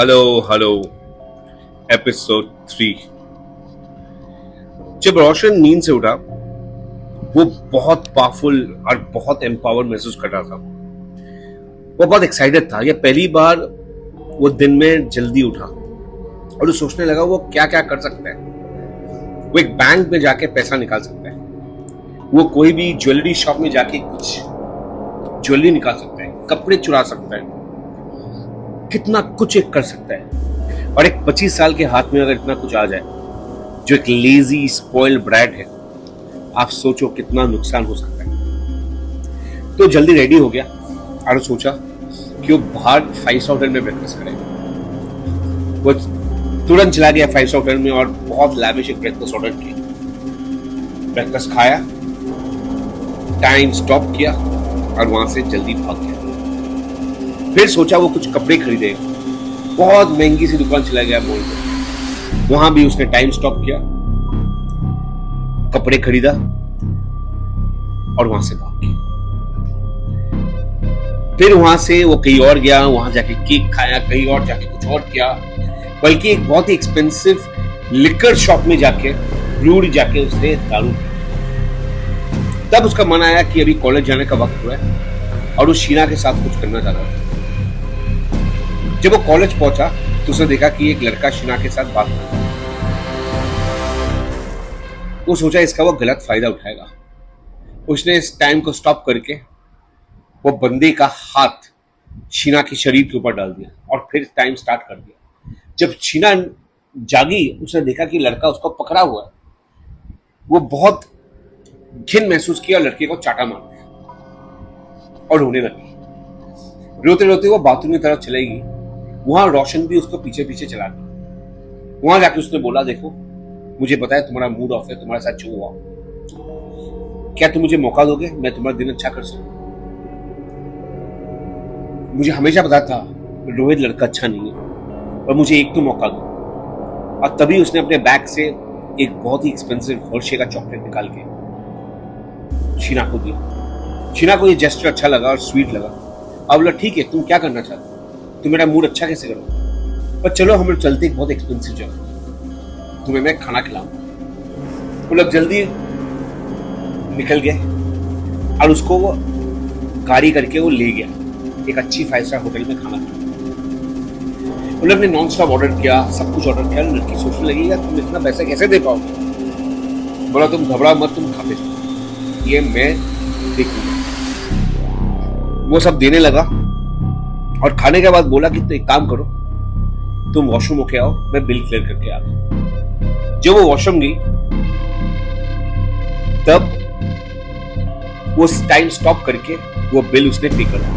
Hello hello episode 3। जब रोशन नींद से उठा वो बहुत पावरफुल और बहुत एम्पावर्ड महसूस कर रहा था। वो बहुत एक्साइटेड था। ये पहली बार वो दिन में जल्दी उठा और वो सोचने लगा वो क्या क्या कर सकता है। वो एक बैंक में जाके पैसा निकाल सकता है, वो कोई भी ज्वेलरी शॉप में जाके कुछ ज्वेलरी निकाल सकता है, कपड़े चुरा सकता है, कितना कुछ एक कर सकता है। और एक 25 साल के हाथ में अगर इतना कुछ आ जाए, जो एक लेजी स्पॉइल्ड ब्रैट है, आप सोचो कितना नुकसान हो सकता है। तो जल्दी रेडी हो गया और सोचा कि वो बाहर 5 स्टार होटल में ब्रेकफास्ट करेगा। वो तुरंत चला गया 5 स्टार होटल में और बहुत लैविश एक ब्रेकफास्ट ऑर्डर किया। ब्रेकफास्ट खाया, टाइम स्टॉप किया और वहां से जल्दी भाग गया। फिर सोचा वो कुछ कपड़े खरीदेगा। बहुत महंगी सी दुकान चला गया मॉल में, वहां भी उसने टाइम स्टॉप किया, कपड़े खरीदा और वहां से भाग गया। फिर वहां से वो कहीं और गया, वहां जाके केक खाया, कहीं और जाके कुछ और किया, बल्कि एक बहुत ही एक्सपेंसिव लिकर शॉप में जाके ब्रूअरी जाके उसने दारू पी। तब उसका मन आया कि अभी कॉलेज जाने का वक्त हुआ है और वो शीना के साथ कुछ करना चाहता था। जब वो कॉलेज पहुंचा तो उसने देखा कि एक लड़का शीना के साथ बात कर रहा है। वो सोचा इसका वो गलत फायदा उठाएगा। उसने इस टाइम को स्टॉप करके वो बंदे का हाथ शीना के शरीर के ऊपर डाल दिया और फिर टाइम स्टार्ट कर दिया। जब शीना जागी उसने देखा कि लड़का उसको पकड़ा हुआ है। वो बहुत घिन महसूस किया और लड़के को चाटा मार दिया और रोने लगी। रोते रोते वो बाथरूम की तरफ चलेगी। वहां रोशन भी उसको पीछे पीछे चला गया। वहां जाके उसने बोला, देखो मुझे पता है तुम्हारा मूड ऑफ है, तुम्हारे साथ जो हुआ, क्या तुम मुझे मौका दोगे? मैं तुम्हारा दिन अच्छा कर सकूं। मुझे हमेशा पता था रोहित लड़का अच्छा नहीं है और मुझे एक तो मौका दो। और तभी उसने अपने बैग से एक बहुत ही एक्सपेंसिव हर्शे का चॉकलेट निकाल के शीना को दिया। शीना को ये जेस्चर अच्छा लगा और स्वीट लगा। अब बोला, ठीक है तुम क्या करना चाहते हो, तुम मेरा मूड अच्छा कैसे करो, पर चलो हम लोग चलते एक बहुत एक्सपेंसिव जगह, तुम्हें मैं खाना खिलाऊं। वो लोग जल्दी निकल गए और उसको वो गाड़ी करके वो ले गया एक अच्छी 5 स्टार होटल में खाना खाने। वो लोग ने नॉन स्टॉप ऑर्डर किया, सब कुछ ऑर्डर किया। लड़की सोचने लगी यार तुम इतना पैसा कैसे दे पाओगे। बोला तुम घबराओ मत, तुम खाते जाओ, ये मैं देखूंगा। वो सब देने लगा और खाने के बाद बोला कि तो एक काम करो, तुम वॉशरूम होके आओ, मैं बिल क्लियर करके आता हूं। जब वो वॉशरूम गई तब वो टाइम स्टॉप करके वो बिल उसने पे कर दिया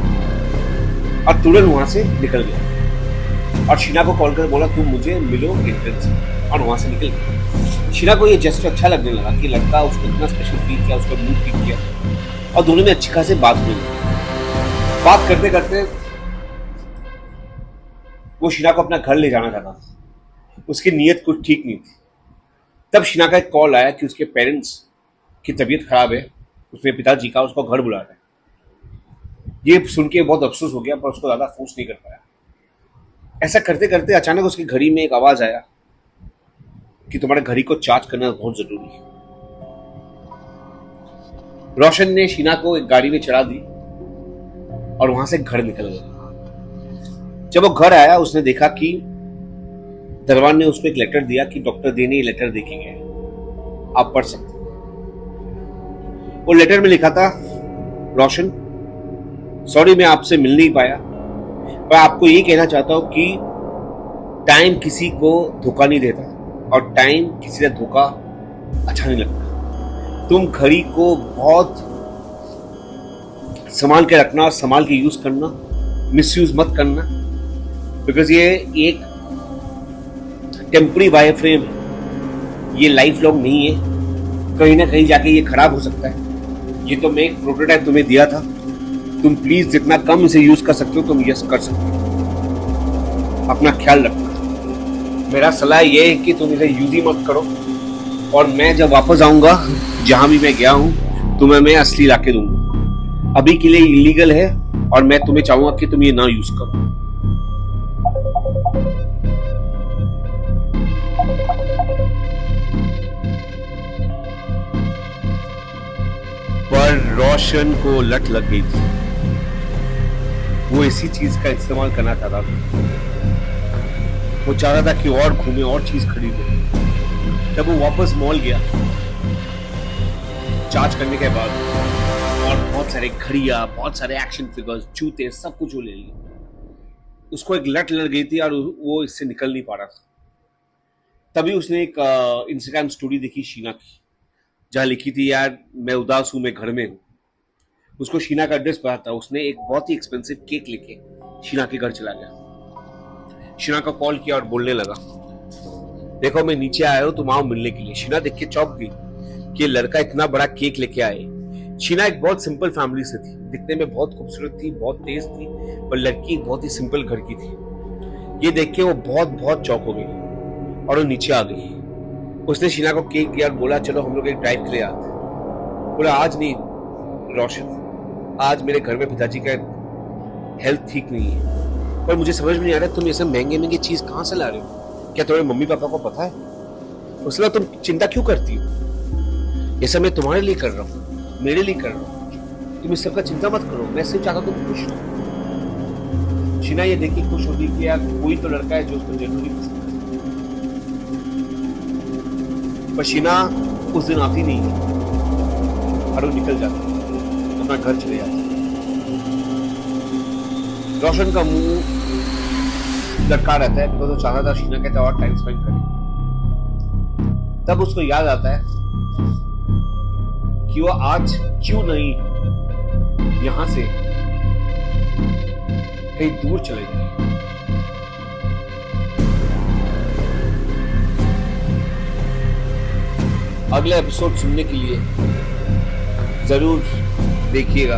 और तुरंत वहां से निकल गया। और शीना को कॉल कर बोला तुम मुझे मिलो एंट्रेंस में, और वहां से निकल गया। शीना को ये जेस्चर अच्छा लगने लगा कि लड़का उसको इतना स्पेशल फील किया, उसका मूड ठीक किया और दोनों में अच्छी खासी बात हुई। बात करते करते वो शीना को अपना घर ले जाना चाहता था। उसकी नीयत कुछ ठीक नहीं थी। तब शीना का एक कॉल आया कि उसके पेरेंट्स की तबीयत खराब है, उसके पिताजी का, उसको घर बुला रहे हैं। ये सुन के बहुत अफसोस हो गया पर उसको ज्यादा फोर्स नहीं कर पाया। ऐसा करते करते अचानक उसकी घड़ी में एक आवाज आया कि तुम्हारे घड़ी को चार्ज करना बहुत जरूरी है। रोशन ने शीना को एक गाड़ी में चढ़ा दी और वहां से घर निकल गया। जब वो घर आया उसने देखा कि दरबान ने उसको एक लेटर दिया कि डॉक्टर दी ने ये लेटर देके गए, आप पढ़ सकते हैं। वो लेटर में लिखा था, रोशन सॉरी मैं आपसे मिल नहीं पाया, पर आपको ये कहना चाहता हूं कि टाइम किसी को धोखा नहीं देता और टाइम किसी से धोखा अच्छा नहीं लगता। तुम घड़ी को बहुत संभाल के रखना और संभाल के यूज करना, मिसयूज मत करना, बिकॉज ये एक टेम्पररी वायर फ्रेम है, ये लाइफ लॉन्ग नहीं है। कहीं ना कहीं जाके ये खराब हो सकता है। ये तो मैं एक प्रोटोटाइप तुम्हें दिया था, तुम प्लीज जितना कम इसे यूज कर सकते हो तुम यस कर सकते हो। अपना ख्याल रखना। मेरा सलाह ये है कि तुम इसे यूज ही मत करो और मैं जब वापस आऊंगा जहां भी मैं गया हूं तुम्हें मैं असली लाके दूंगा। अभी के लिए इलीगल है और मैं तुम्हें चाहूंगा कि तुम ये ना यूज करो। रोशन को लत लग गई थी, वो इसी चीज का इस्तेमाल करना चाहता था। वो चाहता था कि और घूमे और चीज खरीदे। जब वो वापस मॉल गया चार्ज करने के बाद, और बहुत सारे घड़ियां, बहुत सारे एक्शन फिगर्स, जूते, सब कुछ वो ले लिया। उसको एक लत लग गई थी और वो इससे निकल नहीं पा रहा था। तभी उसने एक इंस्टाग्राम स्टोरी देखी शीना की, जहां लिखी थी, यार मैं उदास हूं, मैं घर में हूं। उसको शीना का एड्रेस पता था। उसने एक बहुत ही एक्सपेंसिव केक लेके शीना के घर चला गया। शीना का कॉल किया और बोलने लगा, देखो मैं नीचे आया हूं, तुम आओ मिलने के लिए। शीना देख के चौंक गई कि लड़का इतना बड़ा केक लेके आए। शीना एक बहुत सिंपल फैमिली से थी, दिखने में बहुत खूबसूरत थी, बहुत तेज थी, पर लड़की बहुत ही सिंपल घर की थी। ये देख के वो बहुत बहुत चौंक हो गई और वो नीचे आ गई। उसने शीना को केक दिया और बोला, चलो हम लोग एक ड्राइव के लिए आते। बोला, आज नहीं रोशन, आज मेरे घर में पिताजी का हेल्थ ठीक नहीं है, पर मुझे समझ में नहीं आ रहा तुम ये सब महंगे महंगे चीज कहां से ला रहे हो। क्या तुम्हारे मम्मी पापा को पता है? उसने तुम चिंता क्यों करती हो? ये सब मैं तुम्हारे लिए कर रहा हूँ, मेरे लिए कर रहा हूँ। तुम इस सब का चिंता मत करो, मैं सिर्फ चाहता तुम खुश हो। शीना ये देख के खुश होती कि यार कोई तो लड़का है जो उसको जरूरी पसंद है। पर शीना उस दिन आती नहीं है और वो निकल जाती, अपना घर चले जाती। रोशन का मुंह लटका रहता है, बिकॉज वो चाहता था शीना के साथ और टाइम स्पेंड करे। तब उसको याद आता है कि वो आज क्यों नहीं यहां से कहीं दूर चले जाए। अगले एपिसोड सुनने के लिए जरूर देखिएगा।